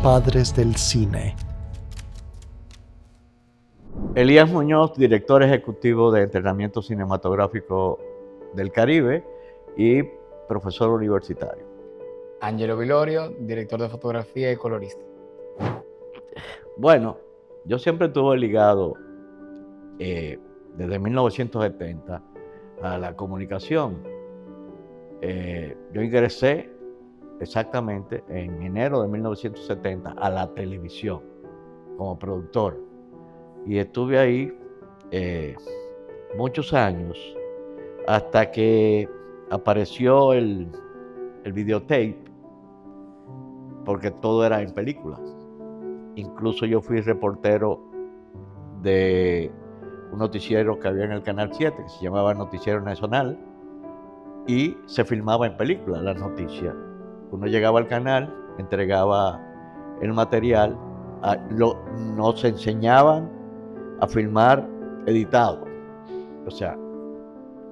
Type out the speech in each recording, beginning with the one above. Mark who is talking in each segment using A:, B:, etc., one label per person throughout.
A: padres del cine.
B: Elías Muñoz, director ejecutivo de Entrenamiento Cinematográfico del Caribe y profesor universitario.
C: Angelo Vilorio, director de fotografía y colorista.
B: Bueno, yo siempre estuve ligado desde 1970 a la comunicación. Yo ingresé exactamente en enero de 1970 a la televisión como productor y estuve ahí muchos años hasta que apareció el videotape, porque todo era en películas. Incluso yo fui reportero de un noticiero que había en el Canal 7 que se llamaba Noticiero Nacional y se filmaba en películas las noticias. Uno llegaba al canal, entregaba el material, nos enseñaban a filmar editado, o sea,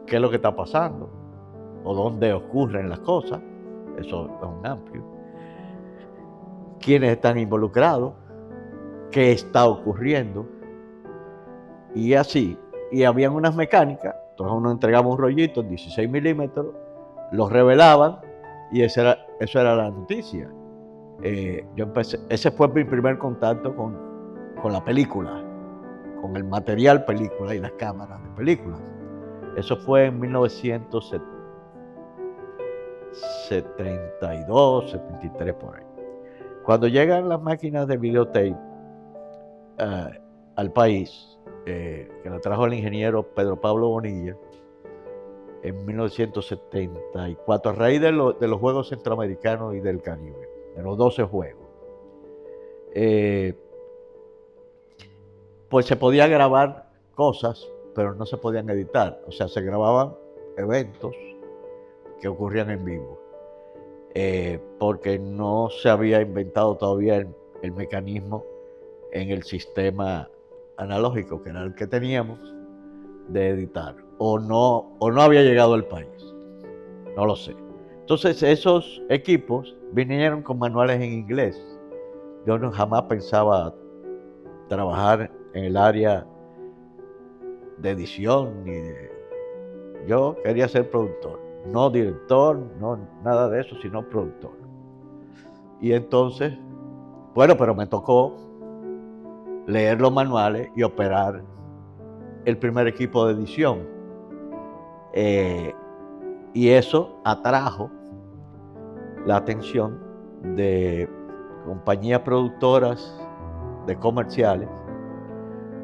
B: qué es lo que está pasando o dónde ocurren las cosas, eso es un amplio, quiénes están involucrados, qué está ocurriendo y así. Y habían unas mecánicas, entonces uno entregaba un rollito en 16 milímetros, los revelaban y eso era la noticia. Yo empecé, ese fue mi primer contacto con la película, con el material película y las cámaras de película. Eso fue en 1972, 73 por ahí. Cuando llegan las máquinas de videotape al país, que la trajo el ingeniero Pedro Pablo Bonilla, en 1974, a raíz de los Juegos Centroamericanos y del Caribe, de los 12 Juegos, pues se podía grabar cosas, pero no se podían editar. O sea, se grababan eventos que ocurrían en vivo, porque no se había inventado todavía el mecanismo en el sistema analógico, que era el que teníamos, de editar, o no había llegado al país, no lo sé. Entonces esos equipos vinieron con manuales en inglés. Yo jamás pensaba trabajar en el área de edición, yo quería ser productor, no director, no nada de eso, sino productor. Y entonces, bueno, pero me tocó leer los manuales y operar el primer equipo de edición. Y eso atrajo la atención de compañías productoras de comerciales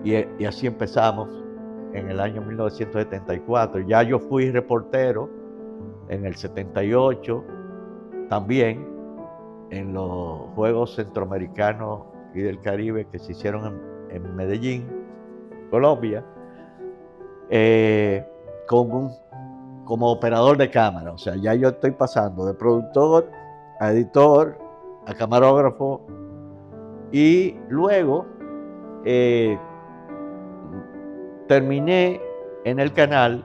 B: y así empezamos en el año 1974. Ya yo fui reportero en el 78, también en los Juegos Centroamericanos y del Caribe que se hicieron en Medellín, Colombia, como operador de cámara. O sea, ya yo estoy pasando de productor a editor, a camarógrafo, y luego terminé en el canal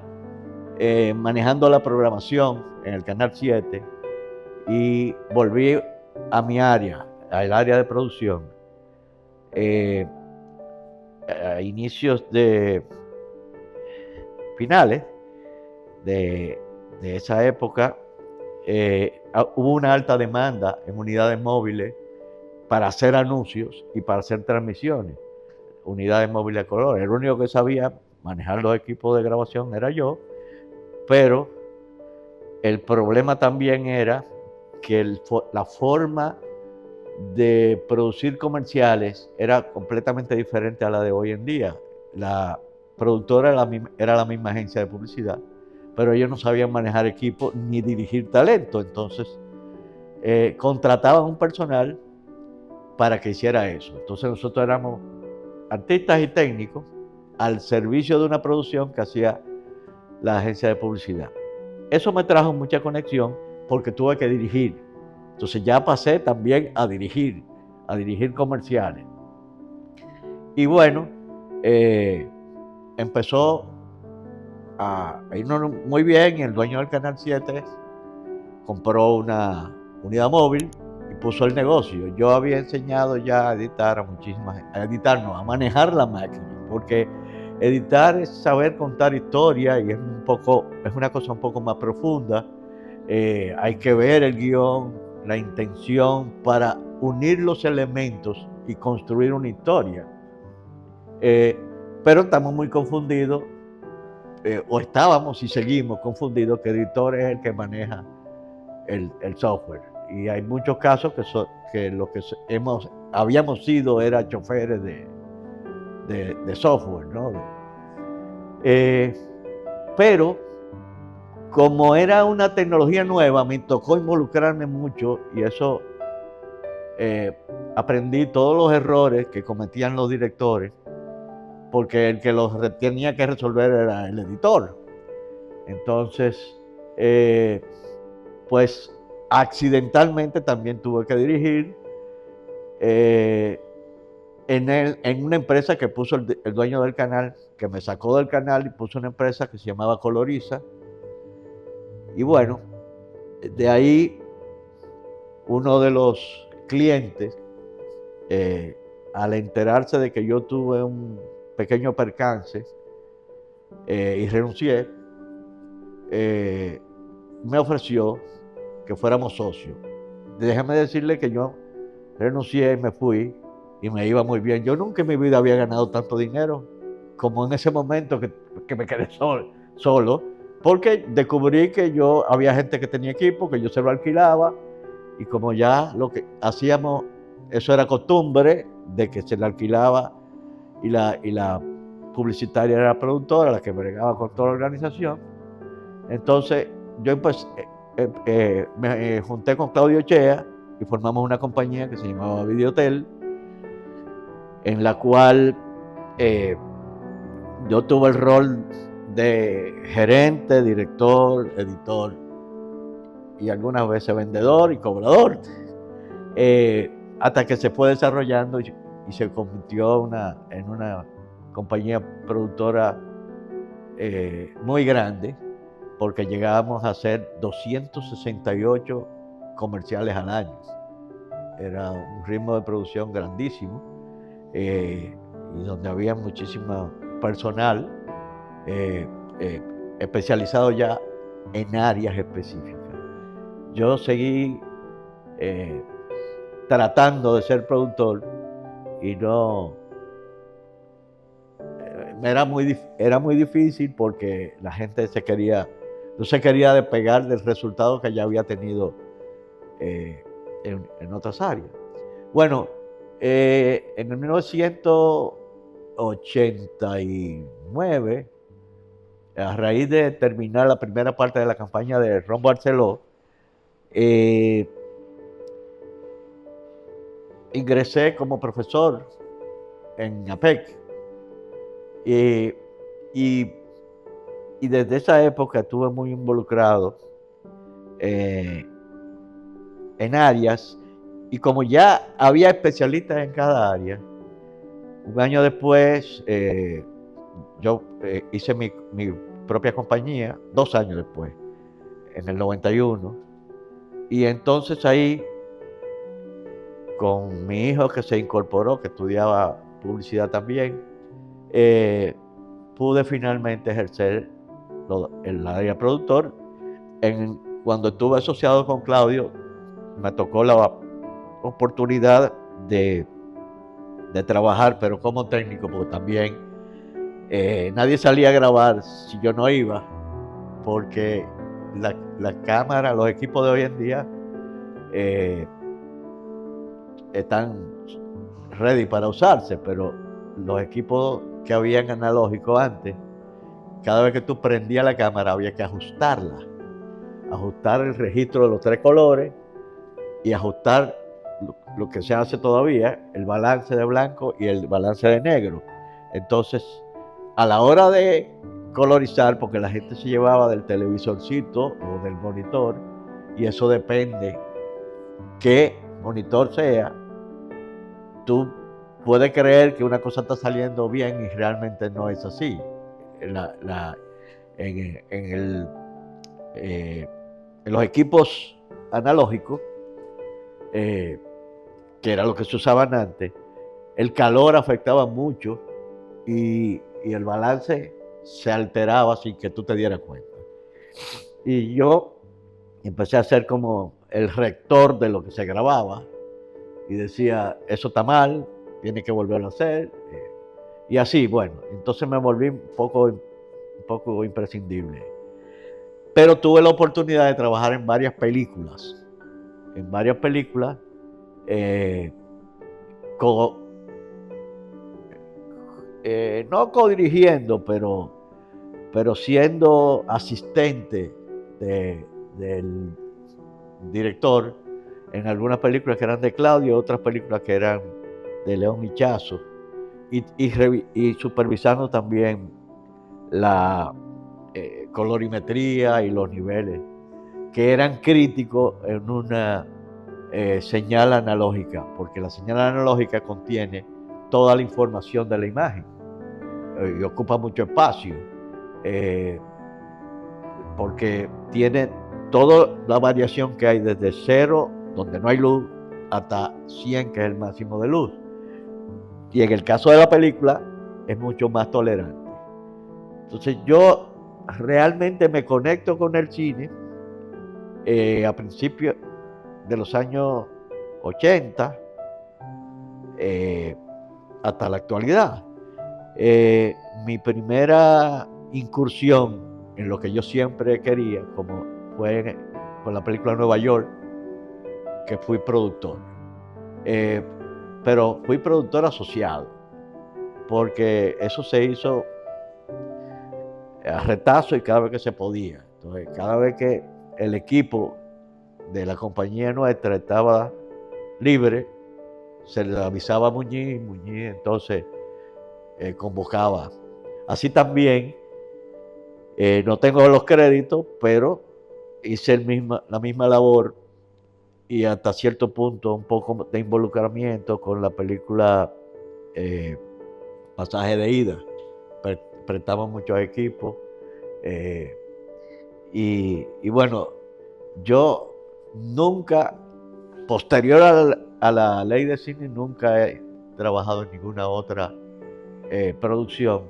B: manejando la programación en el Canal 7 y volví a mi área, al área de producción. A inicios de finales de esa época, hubo una alta demanda en unidades móviles para hacer anuncios y para hacer transmisiones. Unidades móviles a color. El único que sabía manejar los equipos de grabación era yo, pero el problema también era que la forma de producir comerciales era completamente diferente a la de hoy en día. La productora era la misma agencia de publicidad, pero ellos no sabían manejar equipo ni dirigir talento. Entonces contrataban un personal para que hiciera eso. Entonces nosotros éramos artistas y técnicos al servicio de una producción que hacía la agencia de publicidad. Eso me trajo mucha conexión porque tuve que dirigir. Entonces ya pasé también a dirigir comerciales. Y bueno, empezó a irnos muy bien y el dueño del Canal 7 compró una unidad móvil y puso el negocio. Yo había enseñado ya a editar a manejar la máquina, porque editar es saber contar historia y es una cosa un poco más profunda. Hay que ver el guión, la intención para unir los elementos y construir una historia. Pero estamos muy confundidos, o estábamos y seguimos confundidos, que editor es el que maneja el software. Y hay muchos casos que lo que habíamos sido era choferes de software, ¿no? Pero como era una tecnología nueva, me tocó involucrarme mucho y eso aprendí todos los errores que cometían los directores, porque el que los tenía que resolver era el editor. Entonces, pues accidentalmente también tuve que dirigir en una empresa que puso el dueño del canal, que me sacó del canal y puso una empresa que se llamaba Coloriza. Y bueno, de ahí uno de los clientes, al enterarse de que yo tuve un pequeño percance y renuncié, me ofreció que fuéramos socios. Déjame decirle que yo renuncié y me fui y me iba muy bien. Yo nunca en mi vida había ganado tanto dinero como en ese momento que me quedé solo, porque descubrí que había gente que tenía equipo, que yo se lo alquilaba, y como ya lo que hacíamos, eso era costumbre, de que se le alquilaba y la publicitaria era la productora, la que bregaba con toda la organización. Entonces yo me junté con Claudio Chea y formamos una compañía que se llamaba Videotel, en la cual yo tuve el rol de gerente, director, editor y algunas veces vendedor y cobrador, hasta que se fue desarrollando y se convirtió en una compañía productora muy grande, porque llegábamos a hacer 268 comerciales al año. Era un ritmo de producción grandísimo, y donde había muchísimo personal especializado ya en áreas específicas. Yo seguí tratando de ser productor y era muy difícil, porque la gente no se quería despegar del resultado que ya había tenido en otras áreas. Bueno, en el 1989, a raíz de terminar la primera parte de la campaña de Ron Barceló, ingresé como profesor en APEC. Y desde esa época estuve muy involucrado en áreas, y como ya había especialistas en cada área, un año después yo hice mi propia compañía, 2 años después, en el 91, y entonces ahí, con mi hijo que se incorporó, que estudiaba publicidad también, pude finalmente ejercer el área productor. Cuando estuve asociado con Claudio, me tocó la oportunidad de trabajar, pero como técnico, porque también nadie salía a grabar si yo no iba, porque la cámara, los equipos de hoy en día están ready para usarse, pero los equipos que habían analógicos antes, cada vez que tú prendías la cámara había que ajustar el registro de los 3 colores y ajustar lo que se hace todavía, el balance de blanco y el balance de negro. Entonces, a la hora de colorizar, porque la gente se llevaba del televisorcito o del monitor, y eso depende qué monitor sea, tú puedes creer que una cosa está saliendo bien y realmente no es así. En los equipos analógicos, que era lo que se usaban antes, el calor afectaba mucho y el balance se alteraba sin que tú te dieras cuenta. Y yo empecé a ser como el rector de lo que se grababa y decía, eso está mal, tiene que volverlo a hacer. Y así, bueno, entonces me volví un poco imprescindible. Pero tuve la oportunidad de trabajar en varias películas. Eh, co- no codirigiendo, pero siendo asistente del director en algunas películas que eran de Claudio, otras películas que eran de León Hichazo, y supervisando también la colorimetría y los niveles, que eran críticos en una señal analógica, porque la señal analógica contiene toda la información de la imagen y ocupa mucho espacio, eh, porque tiene toda la variación que hay desde 0, donde no hay luz, hasta 100, que es el máximo de luz. Y en el caso de la película es mucho más tolerante. Entonces yo realmente me conecto con el cine a principios de los años 80 hasta la actualidad. Mi primera incursión en lo que yo siempre quería, como fue con la película Nueva York, que fui productor. Pero fui productor asociado, porque eso se hizo a retazo y cada vez que se podía. Entonces, cada vez que el equipo de la compañía nuestra estaba libre, se le avisaba a Muñiz, entonces convocaba. Así también, no tengo los créditos, pero hice la misma labor y hasta cierto punto un poco de involucramiento con la película Pasaje de Ida. Prestamos muchos equipos y bueno, yo nunca, posterior a la ley de cine, nunca he trabajado en ninguna otra producción.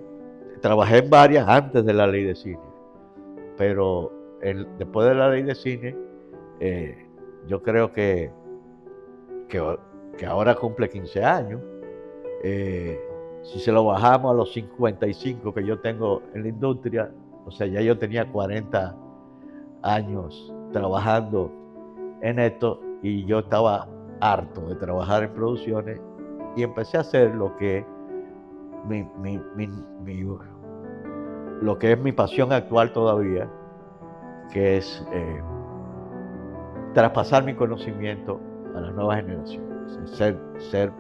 B: Trabajé en varias antes de la ley de cine, pero después de la ley de cine, yo creo que ahora cumple 15 años. Si se lo bajamos a los 55 que yo tengo en la industria, o sea, ya yo tenía 40 años trabajando en esto y yo estaba harto de trabajar en producciones y empecé a hacer lo que lo que es mi pasión actual todavía, que es traspasar mi conocimiento a las nuevas generaciones, ser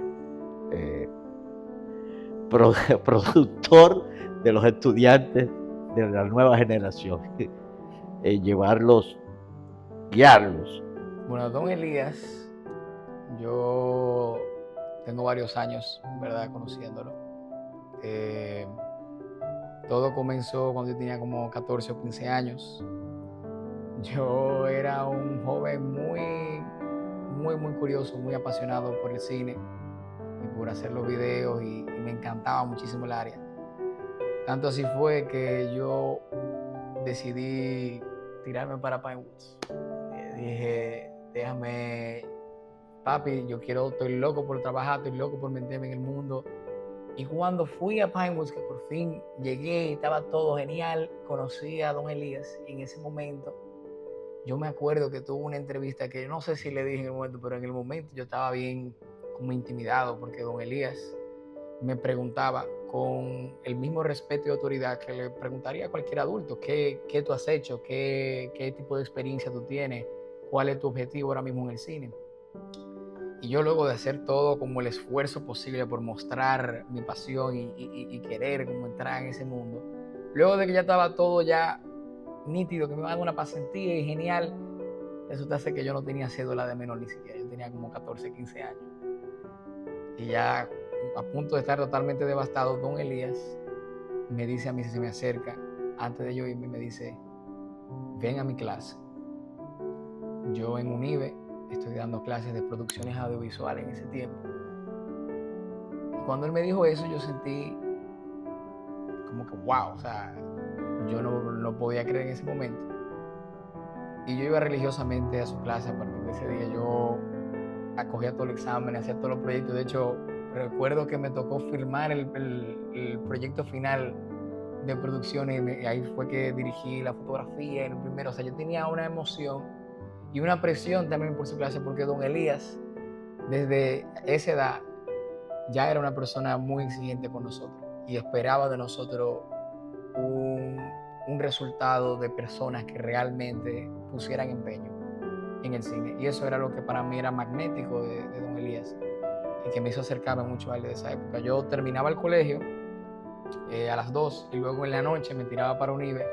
B: productor de los estudiantes de la nueva generación, llevarlos, guiarlos.
C: Bueno, don Elías, yo tengo varios años, ¿verdad?, conociéndolo. Todo comenzó cuando yo tenía como 14 o 15 años. Yo era un joven muy curioso, muy apasionado por el cine y por hacer los videos y me encantaba muchísimo el área. Tanto así fue que yo decidí tirarme para Pinewoods. Dije, déjame, papi, estoy loco por trabajar, estoy loco por meterme en el mundo. Y cuando fui a Pinewoods, que por fin llegué y estaba todo genial, conocí a don Elías y en ese momento yo me acuerdo que tuvo una entrevista que no sé si le dije en el momento, pero en el momento yo estaba bien como intimidado porque don Elías me preguntaba con el mismo respeto y autoridad que le preguntaría a cualquier adulto, ¿qué tú has hecho? ¿Qué tipo de experiencia tú tienes? ¿Cuál es tu objetivo ahora mismo en el cine? Y yo, luego de hacer todo como el esfuerzo posible por mostrar mi pasión y querer como entrar en ese mundo, luego de que ya estaba todo ya nítido, que me iban a una pasantía y genial, resulta ser que yo no tenía cédula de menor ni siquiera, yo tenía como 14, 15 años. Y ya a punto de estar totalmente devastado, don Elías me dice a mí, si se me acerca, antes de yo irme, me dice, ven a mi clase. Yo en Unive estoy dando clases de producciones audiovisuales en ese tiempo. Y cuando él me dijo eso, yo sentí como que wow, o sea, yo no podía creer en ese momento. Y yo iba religiosamente a su clase. A partir de ese día yo acogía todos los exámenes, hacía todos los proyectos. De hecho, recuerdo que me tocó firmar el proyecto final de producción y ahí fue que dirigí la fotografía en el primero. O sea, yo tenía una emoción y una presión también por su clase, porque don Elías, desde esa edad, ya era una persona muy exigente con nosotros y esperaba de nosotros un resultado de personas que realmente pusieran empeño en el cine. Y eso era lo que para mí era magnético de don Elías y que me hizo acercarme mucho a él de esa época. Yo terminaba el colegio a las 2 y luego en la noche me tiraba para Unive,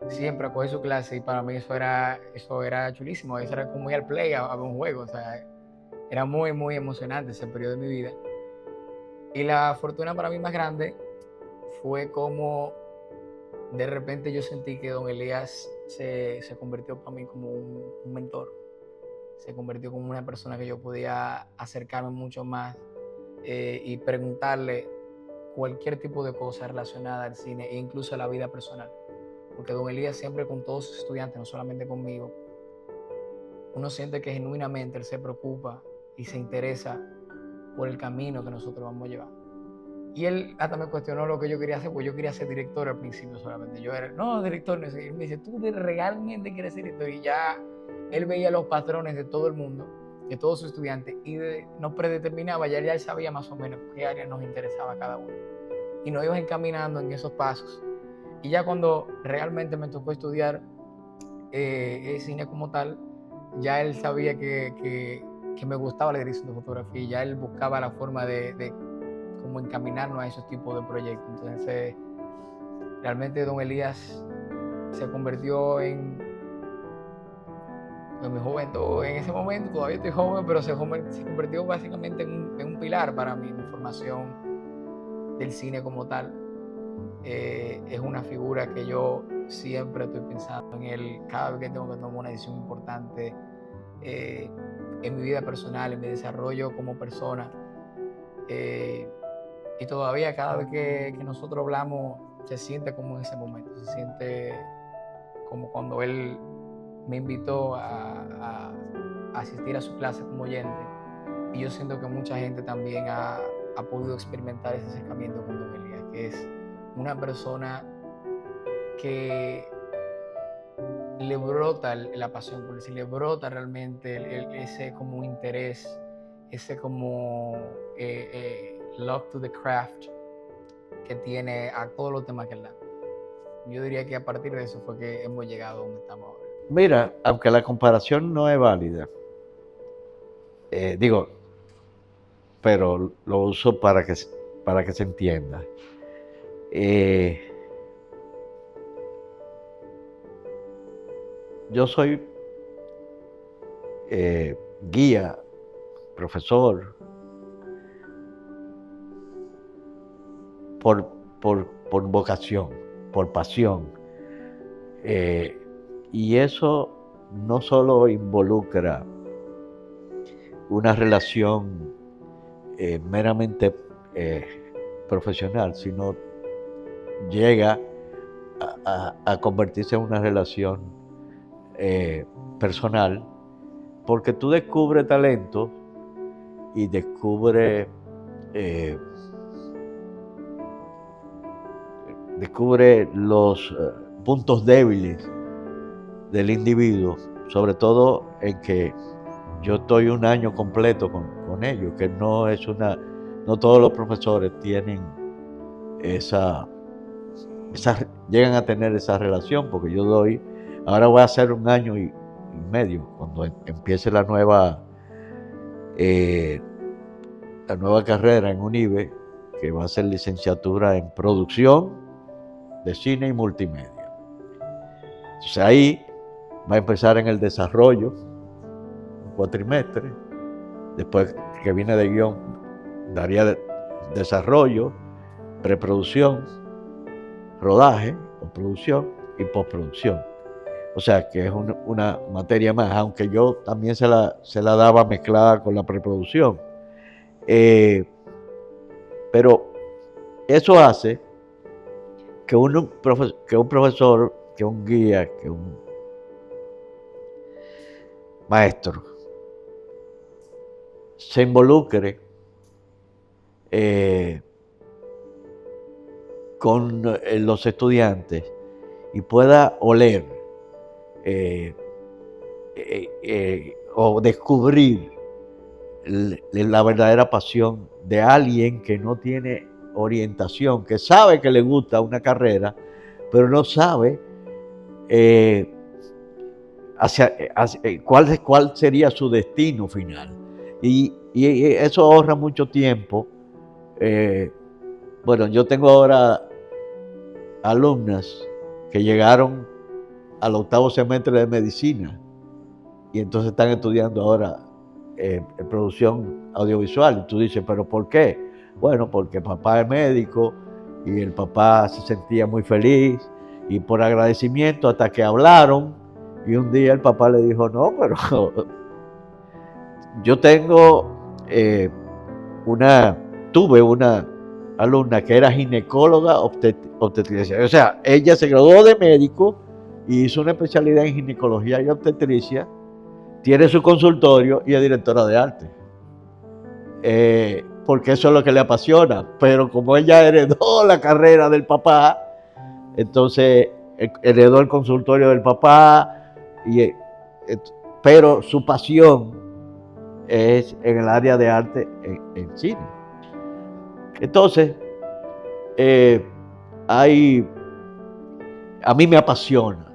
C: siempre a coger su clase, y para mí eso era chulísimo. Eso era como ir al play a ver un juego. O sea, era muy, muy emocionante ese periodo de mi vida. Y la fortuna para mí más grande fue como de repente yo sentí que don Elías se convirtió para mí como un mentor. Se convirtió como una persona que yo podía acercarme mucho más y preguntarle cualquier tipo de cosa relacionada al cine e incluso a la vida personal. Porque don Elías siempre con todos sus estudiantes, no solamente conmigo, uno siente que genuinamente él se preocupa y se interesa por el camino que nosotros vamos a llevar. Y él hasta me cuestionó lo que yo quería hacer, pues yo quería ser director al principio solamente. Yo era, no, director, no sé. Él me dice, ¿tú realmente quieres ser director? Y ya él veía los patrones de todo el mundo, de todos sus estudiantes, y nos predeterminaba, ya él sabía más o menos qué área nos interesaba a cada uno. Y nos iba encaminando en esos pasos. Y ya cuando realmente me tocó estudiar el cine como tal, ya él sabía que me gustaba la dirección de fotografía, y ya él buscaba la forma de como encaminarnos a esos tipos de proyectos. Entonces, realmente don Elías se convirtió en mi juventud. En ese momento todavía estoy joven, pero se convirtió básicamente en un pilar para mí, mi formación del cine como tal. Es una figura que yo siempre estoy pensando en él cada vez que tengo que tomar una decisión importante en mi vida personal, en mi desarrollo como persona. Y todavía cada vez que nosotros hablamos se siente como en ese momento, se siente como cuando él me invitó a asistir a su clase como oyente. Y yo siento que mucha gente también ha podido experimentar ese acercamiento con don Elías, que es una persona que le brota la pasión por él, le brota realmente ese como interés, ese como love to the craft que tiene a todos los temas que él da. Yo diría que a partir de eso fue que hemos llegado a donde estamos ahora.
B: Mira, aunque la comparación no es válida, pero lo uso para que se entienda. Yo soy guía, profesor, por vocación, por pasión. Y eso no solo involucra una relación meramente profesional, sino llega a convertirse en una relación personal, porque tú descubres talento y descubres los puntos débiles del individuo, sobre todo en que yo estoy un año completo con ellos, que no todos los profesores tienen llegan a tener esa relación, porque ahora voy a hacer un año y medio, cuando empiece la nueva carrera en Unive, que va a ser licenciatura en producción de cine y multimedia. Entonces ahí va a empezar en el desarrollo, un cuatrimestre. Después que viene de guión, daría desarrollo, preproducción, rodaje o producción y postproducción. O sea, que es una materia más, aunque yo también se la daba mezclada con la preproducción. Eh, pero eso hace que que un profesor, que un guía, que un maestro se involucre con los estudiantes y pueda oler o descubrir la verdadera pasión de alguien que no tiene orientación, que sabe que le gusta una carrera, pero no sabe cuál sería su destino final. Y eso ahorra mucho tiempo. Bueno, yo tengo ahora alumnas que llegaron al 8º semestre de medicina y entonces están estudiando ahora producción audiovisual. Y tú dices, ¿pero por qué? Bueno, porque papá es médico y el papá se sentía muy feliz y por agradecimiento hasta que hablaron y un día el papá le dijo, no, pero yo tuve una alumna que era ginecóloga obstetricia. O sea, ella se graduó de médico y hizo una especialidad en ginecología y obstetricia, tiene su consultorio y es directora de arte. Porque eso es lo que le apasiona. Pero como ella heredó la carrera del papá, entonces heredó el consultorio del papá, pero su pasión es en el área de arte en cine. Entonces, a mí me apasiona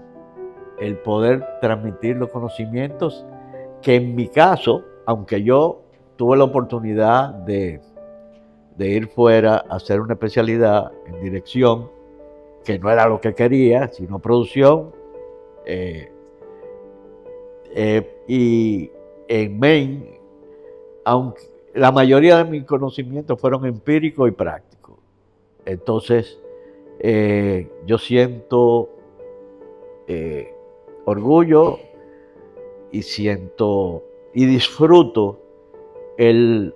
B: el poder transmitir los conocimientos que en mi caso, aunque yo tuve la oportunidad de ir fuera a hacer una especialidad en dirección, que no era lo que quería, sino producción, y en Maine, aunque la mayoría de mis conocimientos fueron empíricos y prácticos. Entonces, yo siento orgullo y disfruto el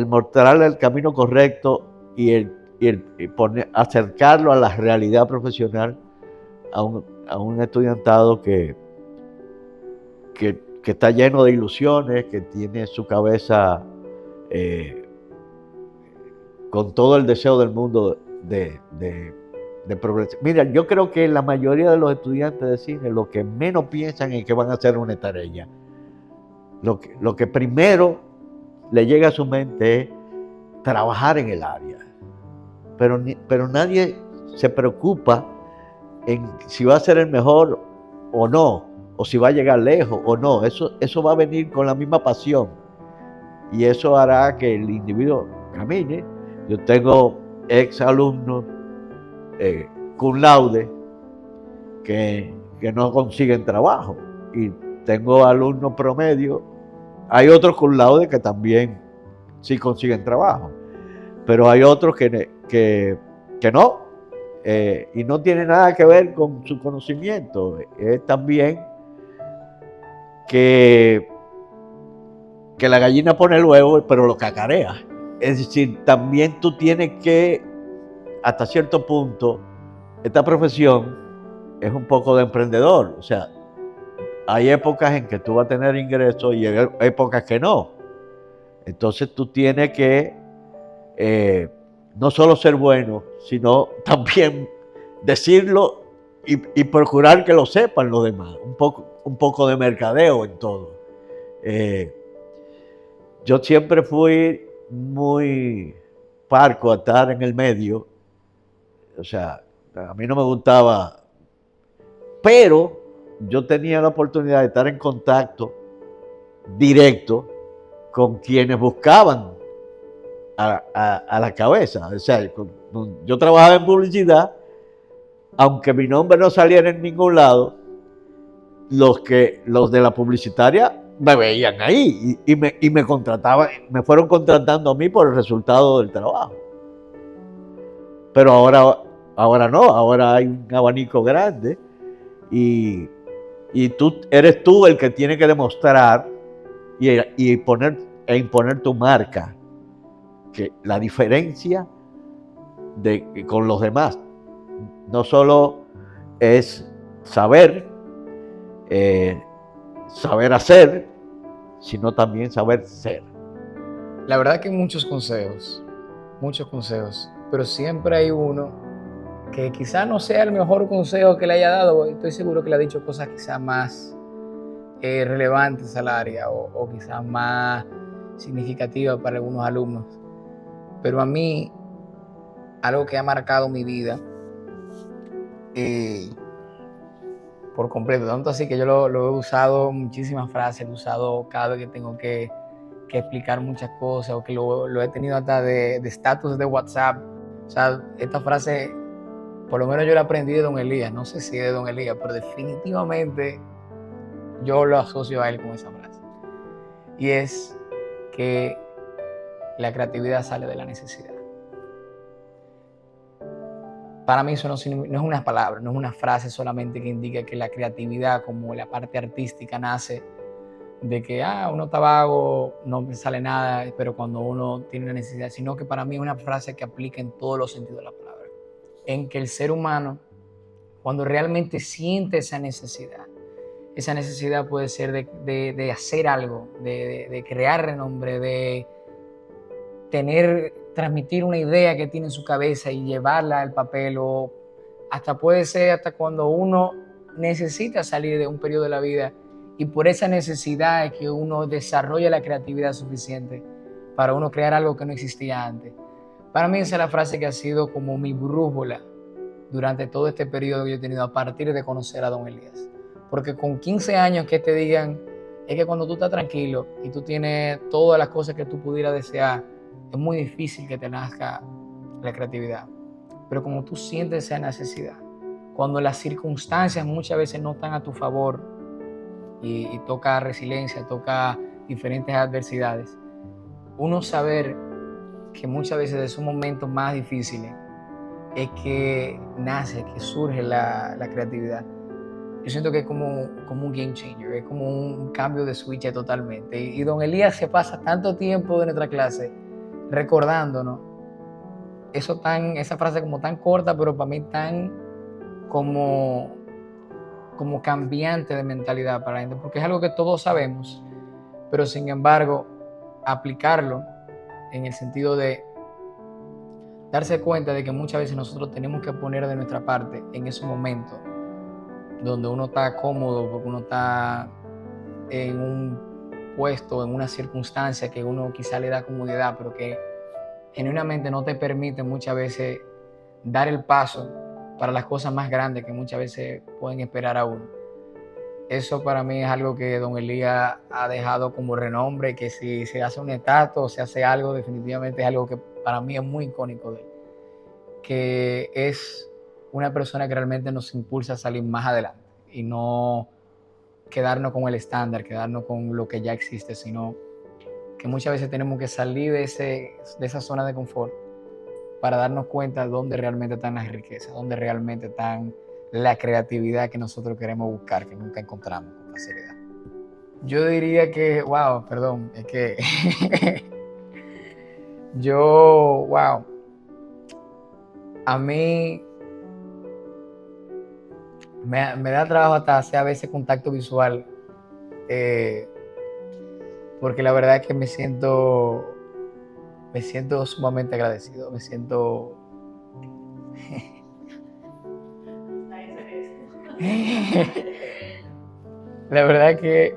B: mostrarle el camino correcto y acercarlo a la realidad profesional a un estudiantado que está lleno de ilusiones, que tiene su cabeza con todo el deseo del mundo de progresar. Mira, yo creo que la mayoría de los estudiantes de cine lo que menos piensan es que van a hacer una estrella. Lo que primero le llega a su mente es trabajar en el área. Pero nadie se preocupa en si va a ser el mejor o no, o si va a llegar lejos o no. Eso va a venir con la misma pasión y eso hará que el individuo camine. Yo tengo ex alumnos cum laude que no consiguen trabajo y tengo alumnos promedio. Hay otros cum laude que también sí consiguen trabajo, pero hay otros que no, y no tiene nada que ver con su conocimiento. Es también que la gallina pone el huevo, pero lo cacarea. Es decir, también tú tienes que, hasta cierto punto, esta profesión es un poco de emprendedor. O sea, hay épocas en que tú vas a tener ingresos y hay épocas que no. Entonces tú tienes que no solo ser bueno, sino también decirlo y procurar que lo sepan los demás. Un poco de mercadeo en todo. Yo siempre fui muy parco a estar en el medio. O sea, a mí no me gustaba, pero yo tenía la oportunidad de estar en contacto directo con quienes buscaban a la cabeza. O sea, yo trabajaba en publicidad, aunque mi nombre no saliera en ningún lado, los de la publicitaria me veían ahí y me contrataban, me fueron contratando a mí por el resultado del trabajo. Pero ahora no, ahora hay un abanico grande y Y eres tú el que tiene que demostrar y imponer tu marca, que la diferencia con los demás no solo es saber hacer, sino también saber ser.
C: La verdad que hay muchos consejos, pero siempre hay uno que quizás no sea el mejor consejo que le haya dado. Estoy seguro que le ha dicho cosas quizás más relevantes al área o quizás más significativas para algunos alumnos. Pero a mí, algo que ha marcado mi vida por completo, tanto así que yo lo he usado muchísimas frases, lo he usado cada vez que tengo que explicar muchas cosas, o que lo he tenido hasta de estatus de WhatsApp. O sea, esta frase, por lo menos yo la aprendí de Don Elías, no sé si de Don Elías, pero definitivamente yo lo asocio a él con esa frase. Y es que la creatividad sale de la necesidad. Para mí eso no es una palabra, no es una frase solamente que indica que la creatividad, como la parte artística, nace de que uno está vago, no me sale nada, pero cuando uno tiene una necesidad, sino que para mí es una frase que aplica en todos los sentidos de la palabra, en que el ser humano, cuando realmente siente esa necesidad puede ser de hacer algo, de crear renombre, de transmitir una idea que tiene en su cabeza y llevarla al papel, o hasta puede ser hasta cuando uno necesita salir de un periodo de la vida y por esa necesidad es que uno desarrolla la creatividad suficiente para uno crear algo que no existía antes. Para mí esa es la frase que ha sido como mi brújula durante todo este periodo que yo he tenido a partir de conocer a Don Elías. Porque con 15 años que te digan, es que cuando tú estás tranquilo y tú tienes todas las cosas que tú pudieras desear, es muy difícil que te nazca la creatividad. Pero como tú sientes esa necesidad, cuando las circunstancias muchas veces no están a tu favor y toca resiliencia, toca diferentes adversidades, uno saber que muchas veces de esos momentos más difíciles es que nace, que surge la creatividad. Yo siento que es como un game changer, es como un cambio de switch totalmente. Y Don Elías se pasa tanto tiempo de nuestra clase recordándonos esa frase como tan corta, pero para mí tan como cambiante de mentalidad para la gente, porque es algo que todos sabemos, pero sin embargo aplicarlo en el sentido de darse cuenta de que muchas veces nosotros tenemos que poner de nuestra parte en ese momento donde uno está cómodo, porque uno está en un puesto, en una circunstancia que uno quizá le da comodidad, pero que genuinamente no te permite muchas veces dar el paso para las cosas más grandes que muchas veces pueden esperar a uno. Eso para mí es algo que Don Elías ha dejado como renombre, que si se hace un estatua o se hace algo, definitivamente es algo que para mí es muy icónico de él, que es una persona que realmente nos impulsa a salir más adelante y no quedarnos con el estándar, quedarnos con lo que ya existe, sino que muchas veces tenemos que salir de esa zona de confort para darnos cuenta de dónde realmente están las riquezas, dónde realmente están la creatividad que nosotros queremos buscar, que nunca encontramos con facilidad. Yo diría que, es que a mí me da trabajo hasta hacer a veces contacto visual, porque la verdad es que me siento sumamente agradecido, me siento la verdad es que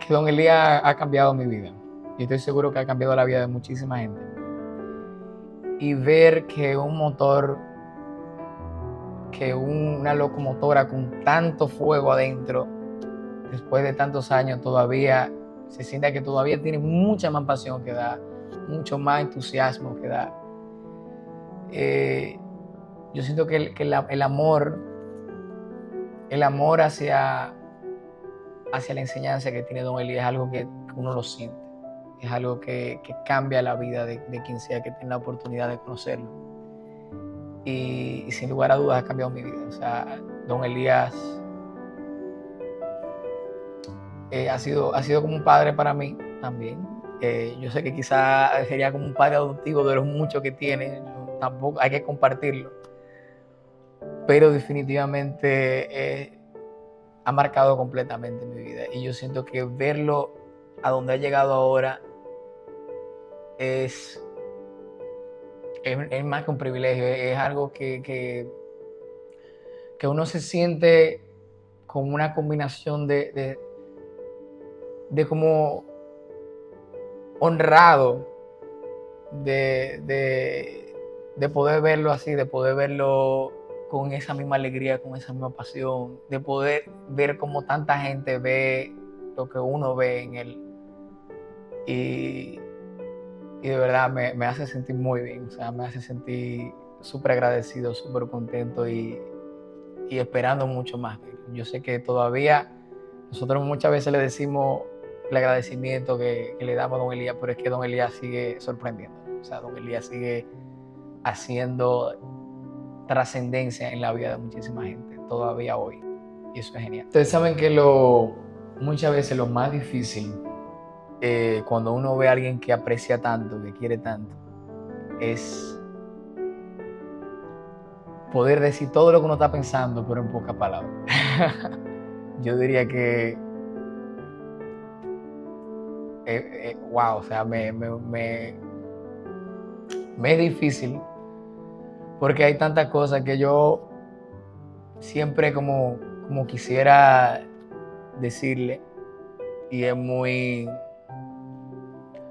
C: Don Elías ha cambiado mi vida y estoy seguro que ha cambiado la vida de muchísima gente. Y ver que un motor, que una locomotora con tanto fuego adentro, después de tantos años todavía se sienta que todavía tiene mucha más pasión que dar, mucho más entusiasmo que dar. Yo siento que el amor hacia la enseñanza que tiene Don Elías es algo que uno lo siente, es algo que cambia la vida de quien sea que tenga la oportunidad de conocerlo. Y sin lugar a dudas ha cambiado mi vida. O sea, Don Elías ha sido como un padre para mí también. Yo sé que quizá sería como un padre adoptivo de los muchos que tiene, tampoco hay que compartirlo, pero definitivamente ha marcado completamente mi vida y yo siento que verlo a donde ha llegado ahora es más que un privilegio, es algo que uno se siente como una combinación de como honrado de poder verlo así, de poder verlo con esa misma alegría, con esa misma pasión, de poder ver cómo tanta gente ve lo que uno ve en él. Y, y de verdad me hace sentir muy bien, o sea, me hace sentir súper agradecido, súper contento y esperando mucho más. Yo sé que todavía nosotros muchas veces le decimos el agradecimiento que le damos a don Elías, pero es que don Elías sigue sorprendiendo. O sea, don Elías sigue haciendo trascendencia en la vida de muchísima gente, todavía hoy. Y eso es genial. Ustedes saben que muchas veces lo más difícil, cuando uno ve a alguien que aprecia tanto, que quiere tanto, es poder decir todo lo que uno está pensando, pero en pocas palabras. Yo diría que wow, o sea, me es difícil porque hay tantas cosas que yo siempre como quisiera decirle y es muy,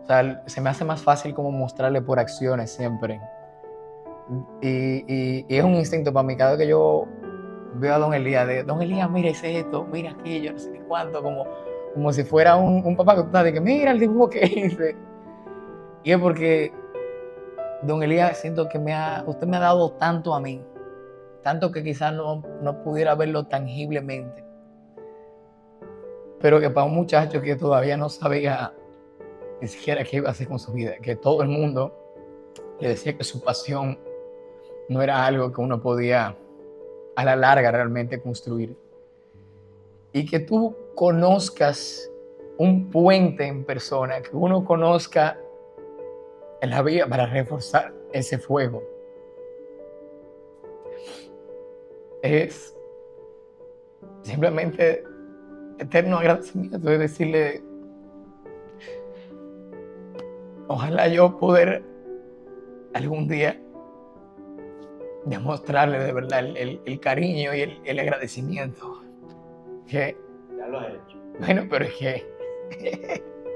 C: o sea, se me hace más fácil como mostrarle por acciones siempre y es un instinto para mí cada vez que yo veo a don Elías, don Elías, mira, hice esto, mira aquello, no sé ni cuánto, como si fuera un papá que está de que mira el dibujo que hice. Y es porque don Elías, siento que usted me ha dado tanto a mí, tanto que quizás no pudiera verlo tangiblemente, pero que para un muchacho que todavía no sabía ni siquiera qué iba a hacer con su vida, que todo el mundo le decía que su pasión no era algo que uno podía a la larga realmente construir, y que tú conozcas un puente en persona, que uno conozca en la vida para reforzar ese fuego, es simplemente eterno agradecimiento, de decirle, ojalá yo poder algún día demostrarle de verdad el cariño y el agradecimiento. Que,
B: Ya lo has hecho.
C: bueno, pero es que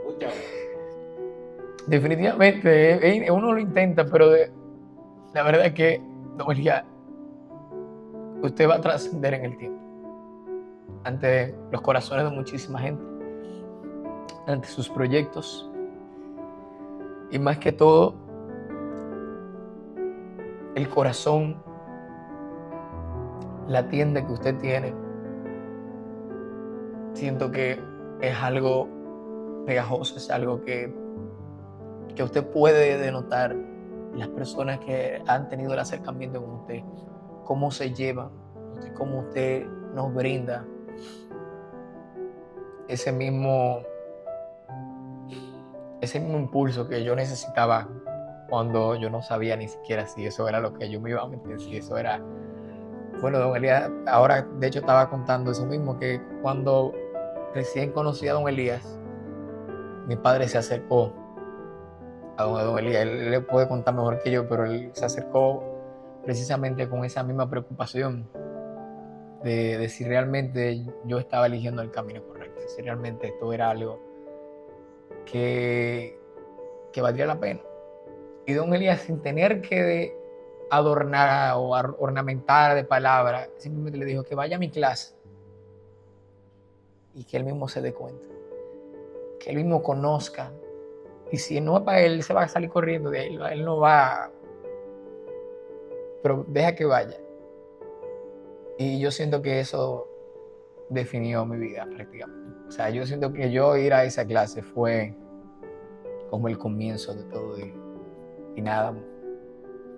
B: Muchas veces.
C: definitivamente uno lo intenta, pero la verdad es que, don Elías, usted va a trascender en el tiempo, ante los corazones de muchísima gente, ante sus proyectos y más que todo, el corazón, la tienda que usted tiene. Siento que es algo pegajoso, es algo que usted puede denotar las personas que han tenido el acercamiento con usted, cómo se llevan, cómo usted nos brinda ese mismo impulso que yo necesitaba cuando yo no sabía ni siquiera si eso era lo que yo me iba a meter, si eso era... Bueno, don Elías, ahora de hecho estaba contando eso mismo, que cuando recién conocí a don Elías, mi padre se acercó a don Elías. Él le puede contar mejor que yo, pero él se acercó precisamente con esa misma preocupación de si realmente yo estaba eligiendo el camino correcto, si realmente esto era algo que valdría la pena. Y don Elías, sin tener que adornar o ornamentar de palabras, simplemente le dijo que vaya a mi clase y que él mismo se dé cuenta, que él mismo conozca. Y si no es para él, se va a salir corriendo de ahí, él no va, pero deja que vaya. Y yo siento que eso definió mi vida prácticamente. O sea, yo siento que yo ir a esa clase fue como el comienzo de todo y nada,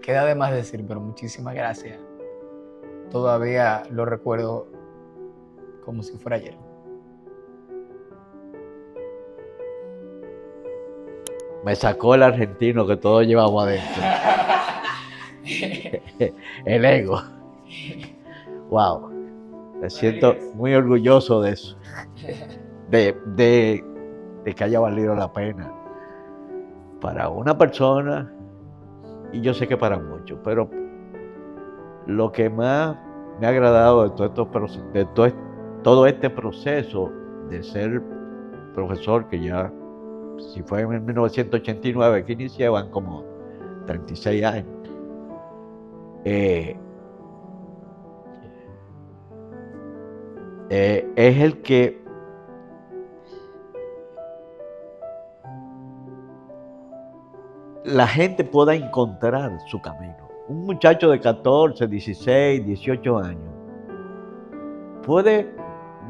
C: queda de más decir, pero muchísimas gracias. Todavía lo recuerdo como si fuera ayer.
B: Me sacó el argentino que todos llevamos adentro. El ego. Wow. Me siento muy orgulloso de eso. De que haya valido la pena. Para una persona, y yo sé que para muchos, pero lo que más me ha agradado de todo este proceso de ser profesor, que ya, si fue en 1989 que inicié, van como 36 años, es el que la gente pueda encontrar su camino. Un muchacho de 14, 16, 18 años puede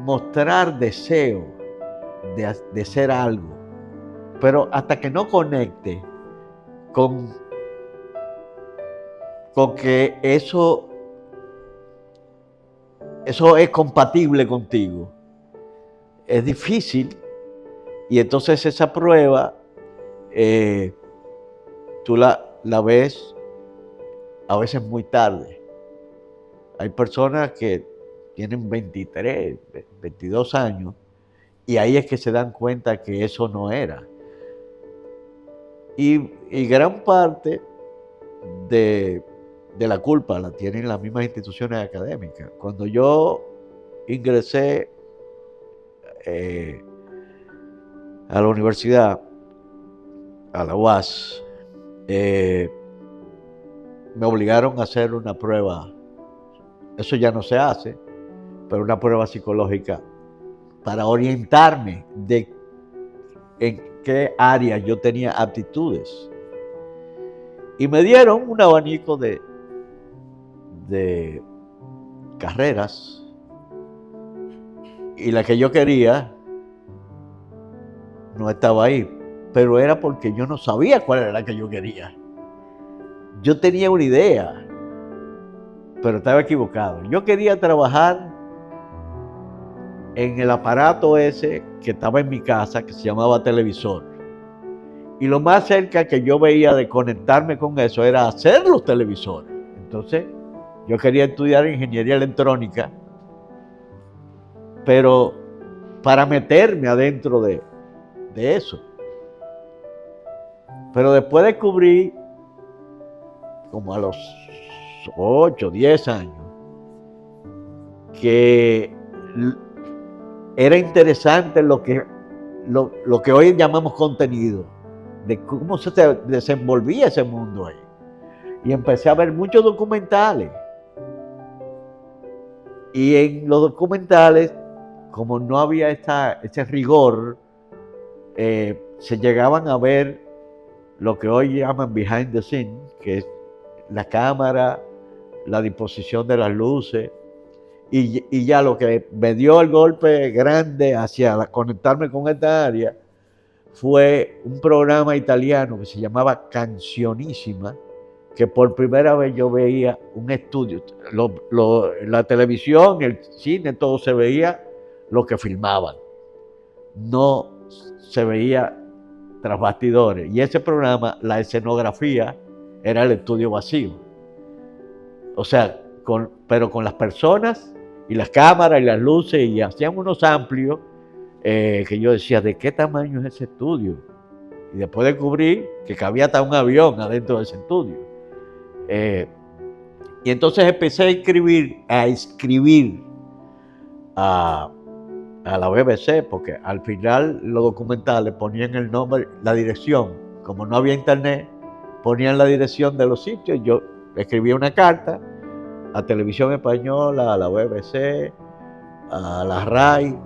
B: mostrar deseo de ser algo, pero hasta que no conecte con que eso es compatible contigo, es difícil. Y entonces esa prueba tú la ves a veces muy tarde. Hay personas que tienen 23, 22 años y ahí es que se dan cuenta que eso no era. Y gran parte de la culpa la tienen las mismas instituciones académicas. Cuando yo ingresé a la universidad, a la UAS, me obligaron a hacer una prueba. Eso ya no se hace, pero una prueba psicológica para orientarme de en qué áreas yo tenía aptitudes. Y me dieron un abanico de carreras, y la que yo quería no estaba ahí, pero era porque yo no sabía cuál era la que yo quería. Yo tenía una idea, pero estaba equivocado. Yo quería trabajar en el aparato ese que estaba en mi casa, que se llamaba televisor. Y lo más cerca que yo veía de conectarme con eso era hacer los televisores. Entonces, yo quería estudiar ingeniería electrónica, pero para meterme adentro de eso. Pero después descubrí, como a los 8, 10 años, que era interesante lo que hoy llamamos contenido, de cómo se desenvolvía ese mundo ahí. Y empecé a ver muchos documentales. Y en los documentales, como no había ese rigor, se llegaban a ver lo que hoy llaman behind the scenes, que es la cámara, la disposición de las luces, y ya lo que me dio el golpe grande hacia conectarme con esta área fue un programa italiano que se llamaba Cancionísima, que por primera vez yo veía un estudio. La televisión, el cine, todo se veía lo que filmaban. No se veía tras bastidores. Y ese programa, la escenografía, era el estudio vacío. O sea, pero con las personas y las cámaras y las luces, y hacían unos amplios que yo decía, ¿de qué tamaño es ese estudio? Y después descubrí que cabía hasta un avión adentro de ese estudio. Y entonces empecé a escribir a la BBC, porque al final los documentales ponían el nombre, la dirección. Como no había internet, ponían la dirección de los sitios. Yo escribía una carta a Televisión Española, a la BBC, a la RAI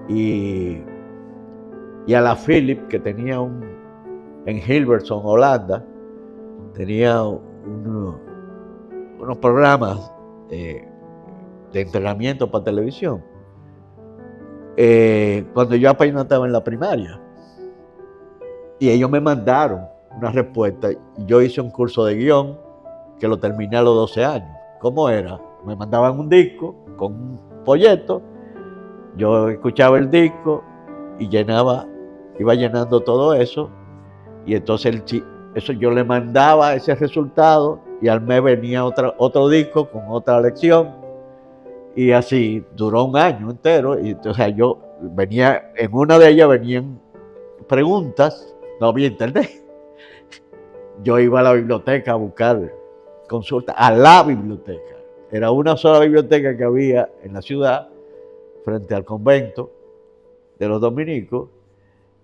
B: y a la Philips, que tenía en Hilversum, Holanda, tenía unos programas de entrenamiento para televisión. Cuando yo apenas estaba en la primaria, y ellos me mandaron una respuesta. Yo hice un curso de guión que lo terminé a los 12 años. ¿Cómo era? Me mandaban un disco con un folleto, yo escuchaba el disco y iba llenando todo eso, Y entonces eso yo le mandaba ese resultado y al mes venía otro disco con otra lección. Y así duró un año entero. Y entonces yo venía, en una de ellas venían preguntas, no había internet. Yo iba a la biblioteca a buscar consulta, a la biblioteca. Era una sola biblioteca que había en la ciudad, frente al convento de los dominicos,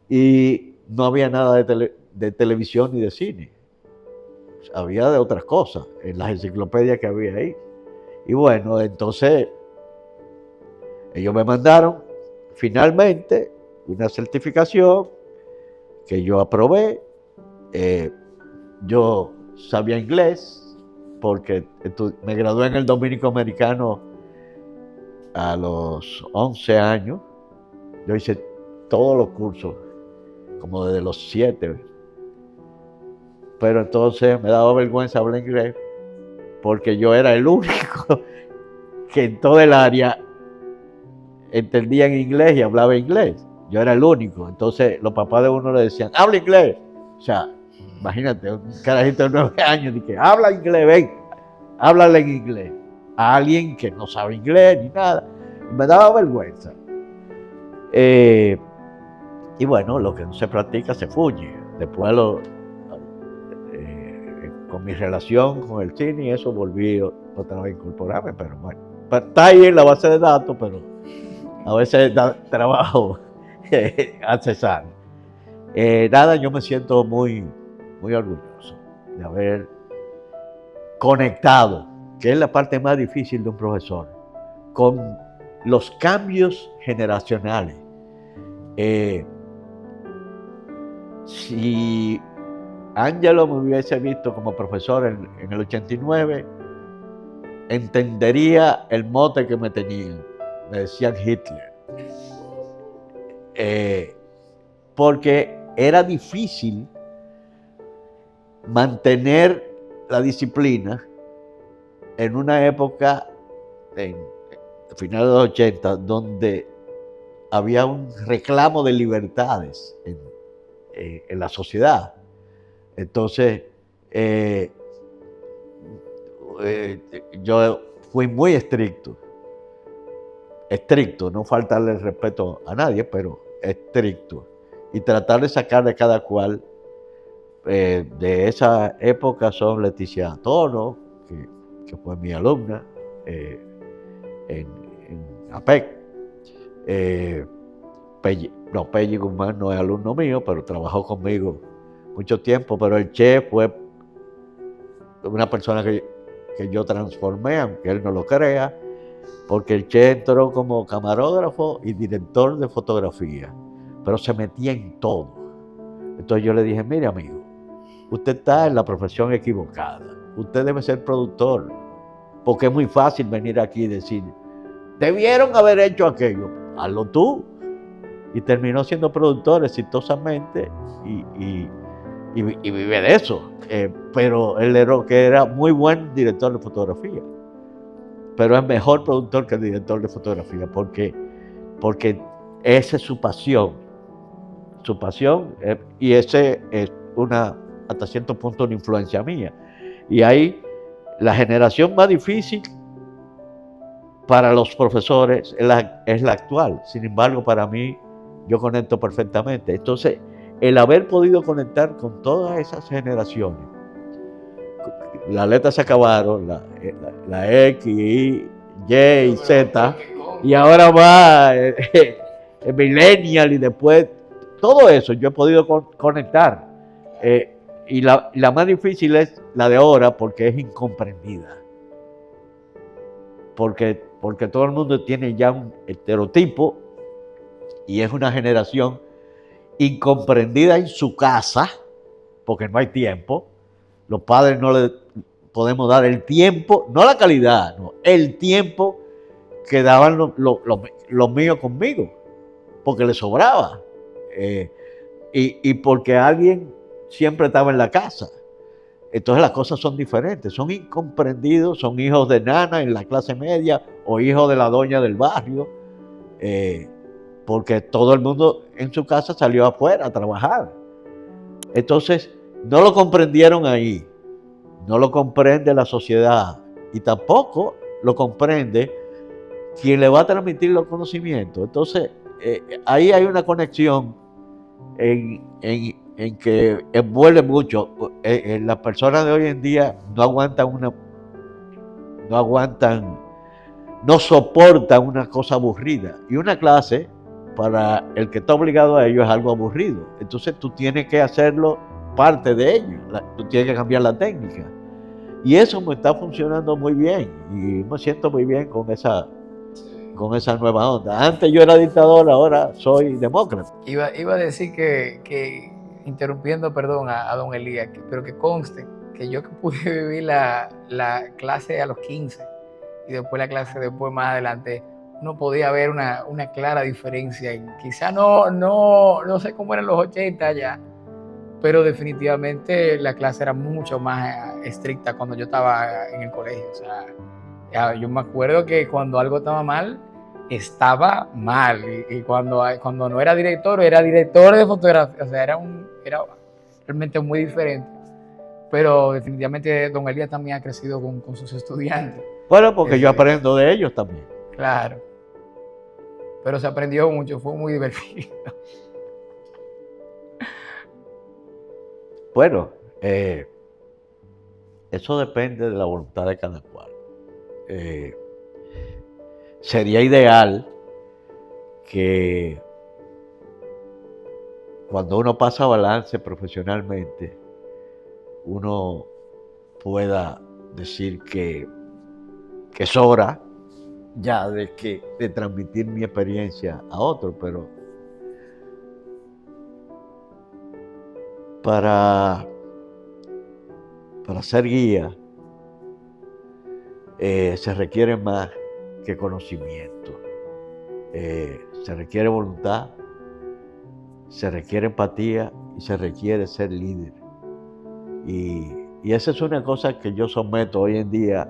B: y no había nada de televisión ni de cine. Había de otras cosas en las enciclopedias que había ahí. Y bueno, entonces ellos me mandaron finalmente una certificación que yo aprobé. Yo sabía inglés porque me gradué en el Dominico Americano a los 11 años. Yo hice todos los cursos, como desde los 7. Pero entonces me daba vergüenza hablar inglés porque yo era el único que en todo el área entendía en inglés y hablaba inglés. Yo era el único. Entonces los papás de uno le decían, habla inglés. O sea, imagínate, un carajito de 9 años, y que habla inglés, ven, háblale en inglés. A alguien que no sabe inglés ni nada. Y me daba vergüenza. Y bueno, lo que no se practica se fuye. Después con mi relación con el cine y eso volví otra vez a incorporarme, pero bueno. Está ahí en la base de datos, pero a veces da trabajo accesar. Nada, yo me siento muy, muy orgulloso de haber conectado, que es la parte más difícil de un profesor, con los cambios generacionales. Si Ángelo me hubiese visto como profesor en el 89, entendería el mote que me tenían. Me decían Hitler. Porque era difícil mantener la disciplina en una época, en finales de los 80, donde había un reclamo de libertades en la sociedad. Entonces, yo fui muy estricto, no faltarle el respeto a nadie, pero estricto, y tratar de sacar de cada cual. De esa época son Leticia Toro, que fue mi alumna en APEC. Pelli Guzmán no es alumno mío, pero trabajó conmigo mucho tiempo, pero el Che fue una persona que yo transformé, aunque él no lo crea, porque el Che entró como camarógrafo y director de fotografía, pero se metía en todo. Entonces yo le dije, mire amigo, usted está en la profesión equivocada, usted debe ser productor, porque es muy fácil venir aquí y decir, debieron haber hecho aquello, hazlo tú. Y terminó siendo productor exitosamente y vive de eso. Pero él era muy buen director de fotografía, pero es mejor productor que director de fotografía, porque esa es su pasión, y ese es hasta cierto punto una influencia mía. Y ahí la generación más difícil para los profesores es la actual. Sin embargo, para mí, yo conecto perfectamente. Entonces, el haber podido conectar con todas esas generaciones, las letras se acabaron, la X, Y, Z, y ahora va el millennial y después, todo eso yo he podido conectar. Y la más difícil es la de ahora porque es incomprendida. Porque todo el mundo tiene ya un estereotipo y es una generación incomprendida en su casa, porque no hay tiempo. Los padres no le podemos dar el tiempo, no la calidad, no, el tiempo que daban los míos conmigo, porque les sobraba. Y porque alguien siempre estaba en la casa. Entonces las cosas son diferentes, son incomprendidos, son hijos de nana en la clase media o hijos de la doña del barrio, porque todo el mundo en su casa salió afuera a trabajar. Entonces, no lo comprendieron ahí, no lo comprende la sociedad y tampoco lo comprende quien le va a transmitir los conocimientos. Entonces, ahí hay una conexión en que envuelve mucho. Las personas de hoy en día no soportan una cosa aburrida. Y una clase, para el que está obligado a ello, es algo aburrido. Entonces tú tienes que hacerlo parte de ello. Tú tienes que cambiar la técnica. Y eso me está funcionando muy bien. Y me siento muy bien con esa nueva onda. Antes yo era dictador, ahora soy demócrata.
C: Iba a decir que interrumpiendo, perdón, a don Elías, pero que conste que yo que pude vivir la clase a los 15 y después la clase después más adelante, uno podía ver una clara diferencia. Quizá no sé cómo eran los 80 ya, pero definitivamente la clase era mucho más estricta cuando yo estaba en el colegio. O sea, yo me acuerdo que cuando algo estaba mal, estaba mal. Y cuando no era director de fotografía. O sea, era realmente muy diferente. Pero definitivamente don Elías también ha crecido con sus estudiantes.
B: Bueno, porque yo aprendo de ellos también.
C: Claro. Pero se aprendió mucho, fue muy divertido.
B: Bueno, eso depende de la voluntad de cada cual. Sería ideal que cuando uno pasa balance profesionalmente, uno pueda decir que es hora ya de transmitir mi experiencia a otros, pero para ser guía se requiere más que conocimiento. Se requiere voluntad, se requiere empatía y se requiere ser líder. Y esa es una cosa que yo someto hoy en día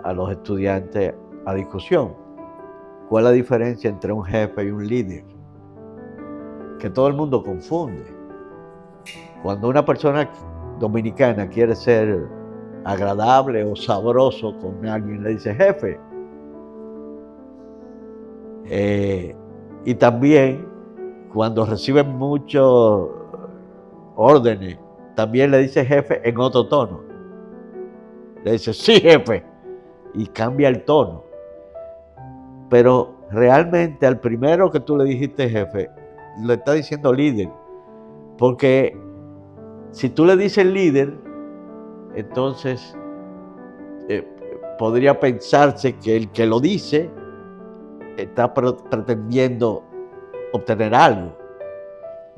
B: a los estudiantes a discusión. ¿Cuál es la diferencia entre un jefe y un líder? Que todo el mundo confunde. Cuando una persona dominicana quiere ser agradable o sabroso con alguien, le dice jefe. Y también cuando reciben muchos órdenes, también le dice jefe en otro tono. Le dice sí jefe y cambia el tono. Pero realmente al primero que tú le dijiste jefe, le está diciendo líder. Porque si tú le dices líder, entonces podría pensarse que el que lo dice está pretendiendo obtener algo.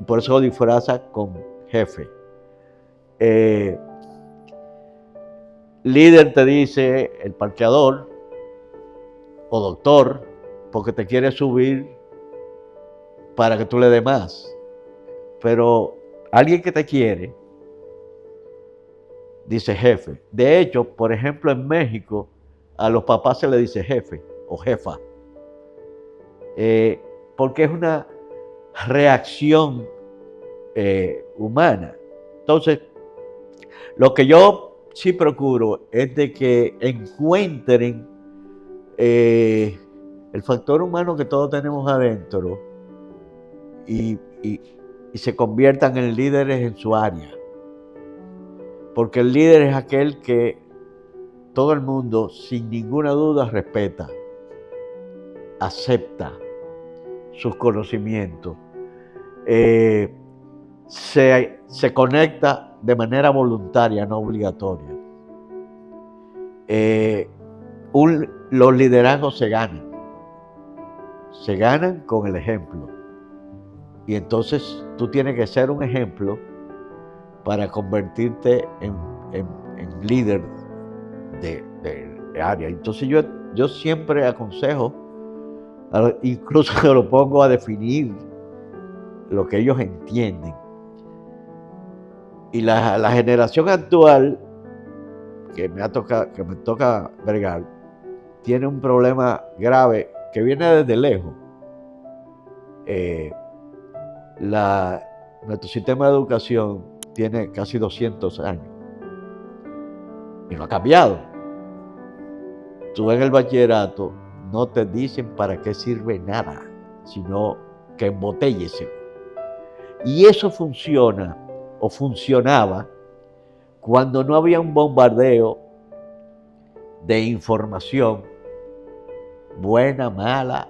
B: Por eso lo disfraza con jefe. Líder te dice el parqueador o doctor, porque te quiere subir para que tú le des más. Pero alguien que te quiere dice jefe. De hecho, por ejemplo, en México a los papás se le dice jefe o jefa, porque es una reacción humana. Entonces, lo que yo sí procuro es de que encuentren el factor humano que todos tenemos adentro y se conviertan en líderes en su área. Porque el líder es aquel que todo el mundo, sin ninguna duda, respeta, acepta sus conocimientos, se conecta de manera voluntaria, no obligatoria. Los liderazgos se ganan con el ejemplo. Y entonces tú tienes que ser un ejemplo para convertirte en líder de área. Entonces yo siempre aconsejo, incluso lo pongo a definir lo que ellos entienden. Y la generación actual que me toca bregar, tiene un problema grave que viene desde lejos. Nuestro sistema de educación tiene casi 200 años y no ha cambiado. Tú en el bachillerato no te dicen para qué sirve nada, sino que embotellese. Y eso funciona o funcionaba cuando no había un bombardeo de información, buena, mala,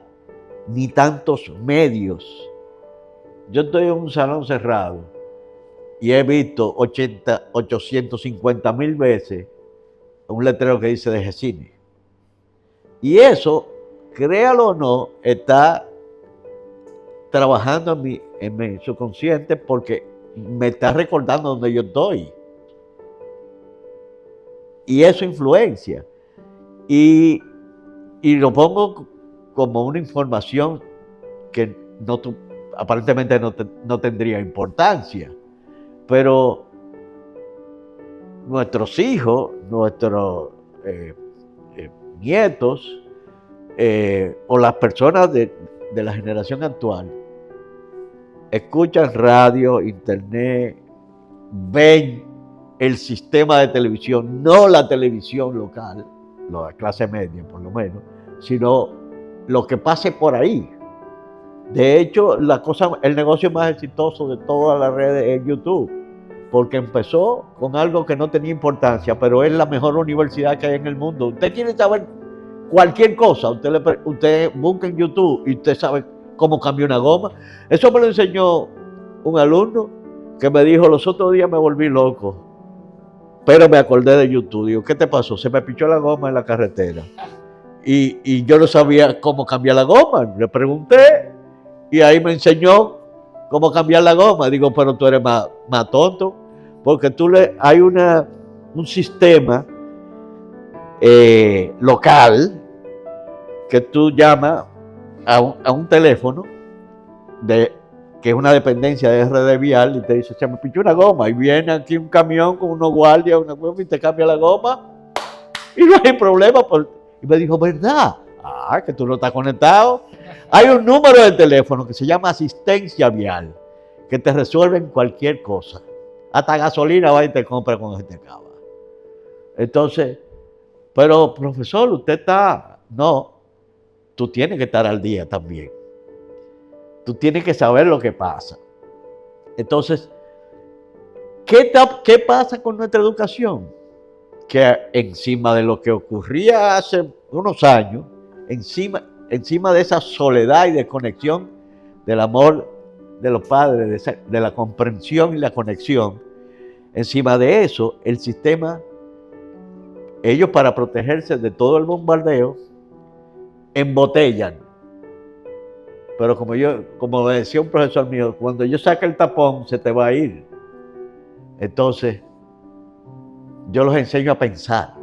B: ni tantos medios. Yo estoy en un salón cerrado y he visto 850,000 veces un letrero que dice deje cine. Y eso, créalo o no, está trabajando en mi subconsciente porque me está recordando donde yo estoy. Y eso influencia. Y lo pongo como una información que aparentemente no tendría importancia. Pero nuestros hijos, nuestros nietos o las personas de la generación actual escuchan radio, internet, ven el sistema de televisión, no la televisión local, la clase media por lo menos, sino lo que pase por ahí. De hecho, el negocio más exitoso de todas las redes es YouTube, porque empezó con algo que no tenía importancia, pero es la mejor universidad que hay en el mundo. Usted quiere saber cualquier cosa, usted busca en YouTube y usted sabe cómo cambió una goma. Eso me lo enseñó un alumno que me dijo, los otros días me volví loco, pero me acordé de YouTube. Digo, ¿qué te pasó? Se me pichó la goma en la carretera y yo no sabía cómo cambiar la goma. Le pregunté y ahí me enseñó cómo cambiar la goma. Digo, pero tú eres más tonto, porque hay un sistema local que tú llamas a un teléfono que es una dependencia de RD Vial y te dice, se me pichó una goma, y viene aquí un camión con unos guardias, y te cambia la goma y no hay problema. Y me dijo, ¿verdad? Que tú no estás conectado. Hay un número de teléfono que se llama asistencia vial, que te resuelven cualquier cosa. Hasta gasolina va y te compra cuando se te acaba. Entonces, pero profesor, no, tú tienes que estar al día también. Tú tienes que saber lo que pasa. Entonces, ¿qué pasa con nuestra educación? Que encima de lo que ocurría hace unos años, encima de esa soledad y desconexión del amor de los padres, de la comprensión y la conexión, encima de eso, el sistema, ellos para protegerse de todo el bombardeo, embotellan. Pero como decía un profesor mío, cuando yo saque el tapón, se te va a ir. Entonces, yo los enseño a pensar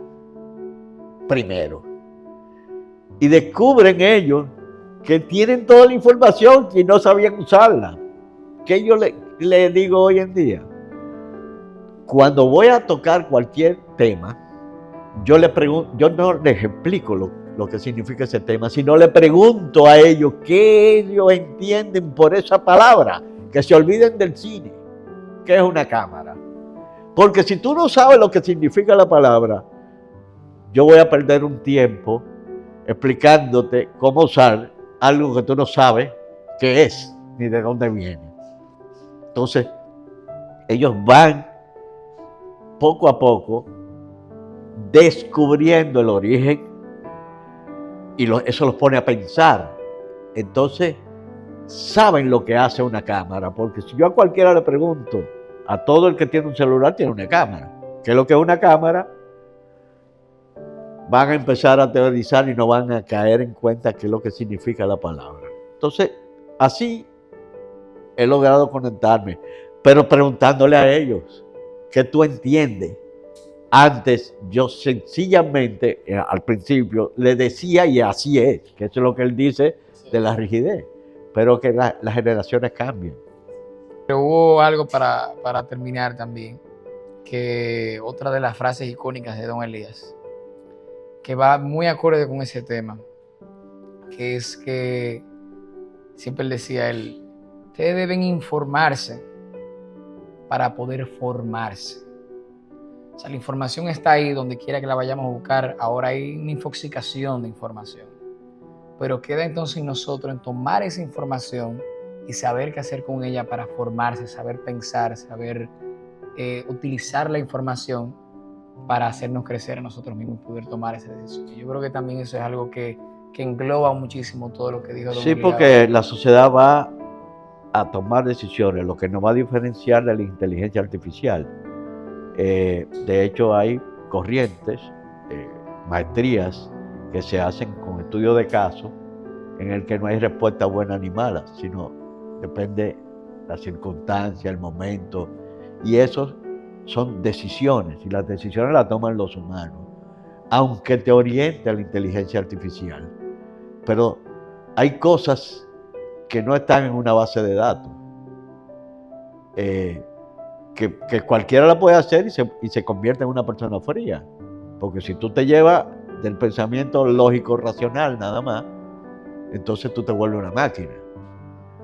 B: primero. Y descubren ellos que tienen toda la información y no sabían usarla. ¿Qué yo le digo hoy en día? Cuando voy a tocar cualquier tema, yo no les explico lo que significa ese tema, sino le pregunto a ellos qué ellos entienden por esa palabra, que se olviden del cine, que es una cámara. Porque si tú no sabes lo que significa la palabra, yo voy a perder un tiempo explicándote cómo usar algo que tú no sabes qué es, ni de dónde viene. Entonces, ellos van poco a poco descubriendo el origen y eso los pone a pensar. Entonces, saben lo que hace una cámara, porque si yo a cualquiera le pregunto, a todo el que tiene un celular tiene una cámara. ¿Qué es lo que es una cámara? Van a empezar a teorizar y no van a caer en cuenta qué es lo que significa la palabra. Entonces, así he logrado conectarme, pero preguntándole a ellos, ¿qué tú entiendes? Antes yo sencillamente, al principio, le decía y así es, que eso es lo que él dice de la rigidez, pero que las generaciones cambian.
C: Pero hubo algo para terminar también, que otra de las frases icónicas de Don Elías, que va muy acorde con ese tema, que es que siempre decía él, ustedes deben informarse para poder formarse. O sea, la información está ahí donde quiera que la vayamos a buscar. Ahora hay una infoxicación de información. Pero queda entonces en nosotros en tomar esa información y saber qué hacer con ella para formarse, saber pensar, saber utilizar la información para hacernos crecer a nosotros mismos y poder tomar esa decisión. Y yo creo que también eso es algo que engloba muchísimo todo lo que dijo don
B: Sí,
C: Obligado.
B: porque la sociedad va a tomar decisiones, lo que nos va a diferenciar de la inteligencia artificial. De hecho, hay corrientes, maestrías que se hacen con estudios de casos en el que no hay respuesta buena ni mala, sino depende la circunstancia, el momento, y eso son decisiones, y las decisiones las toman los humanos, aunque te oriente a la inteligencia artificial. Pero hay cosas que no están en una base de datos, que cualquiera la puede hacer y se convierte en una persona fría. Porque si tú te llevas del pensamiento lógico, racional nada más, entonces tú te vuelves una máquina.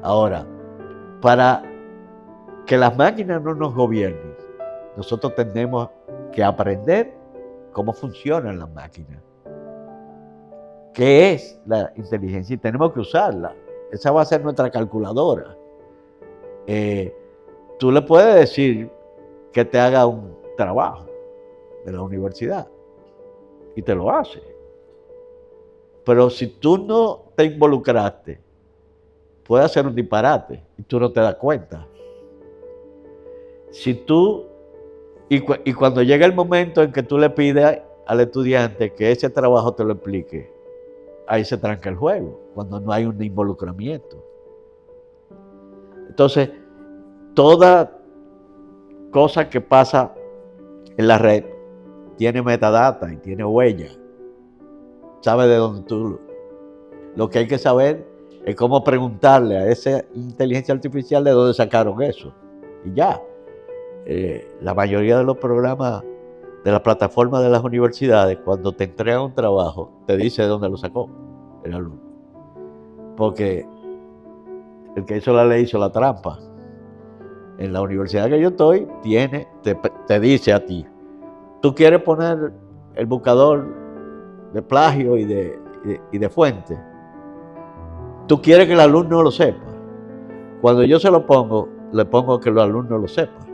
B: Ahora, para que las máquinas no nos gobiernen, nosotros tenemos que aprender cómo funcionan las máquinas. ¿Qué es la inteligencia? Y tenemos que usarla. Esa va a ser nuestra calculadora. Tú le puedes decir que te haga un trabajo de la universidad y te lo hace. Pero si tú no te involucraste, puede hacer un disparate y tú no te das cuenta. Si tú, y cuando llega el momento en que tú le pides al estudiante que ese trabajo te lo explique, ahí se tranca el juego, cuando no hay un involucramiento. Entonces, toda cosa que pasa en la red tiene metadata y tiene huella. Sabe de dónde tú. Lo que hay que saber es cómo preguntarle a esa inteligencia artificial de dónde sacaron eso. Y ya. La mayoría de los programas de la plataforma de las universidades, cuando te entregan un trabajo, te dice de dónde lo sacó el alumno. Porque el que hizo la ley hizo la trampa. En la universidad que yo estoy, te dice a ti, tú quieres poner el buscador de plagio y de fuente. Tú quieres que el alumno lo sepa. Cuando yo se lo pongo, le pongo que el alumno lo sepa.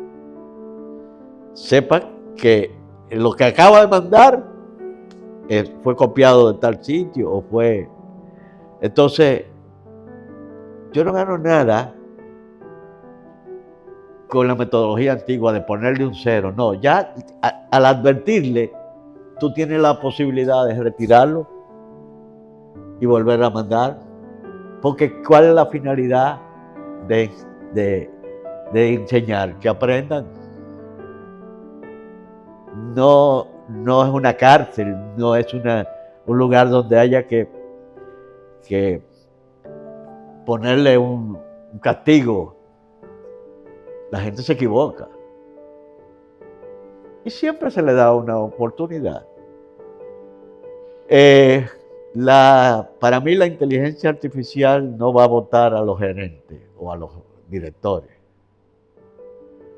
B: Sepa que lo que acaba de mandar fue copiado de tal sitio o fue... Entonces, yo no gano nada con la metodología antigua de ponerle un cero. No, ya al advertirle, tú tienes la posibilidad de retirarlo y volver a mandar. Porque ¿cuál es la finalidad de enseñar? Que aprendan. No es una cárcel, no es un lugar donde haya que ponerle un castigo. La gente se equivoca. Y siempre se le da una oportunidad. Para mí la inteligencia artificial no va a votar a los gerentes o a los directores.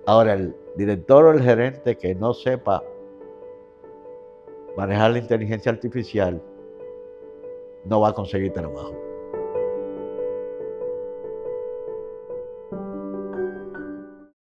B: Ahora, el director o el gerente que no sepa manejar la inteligencia artificial no va a conseguir trabajo.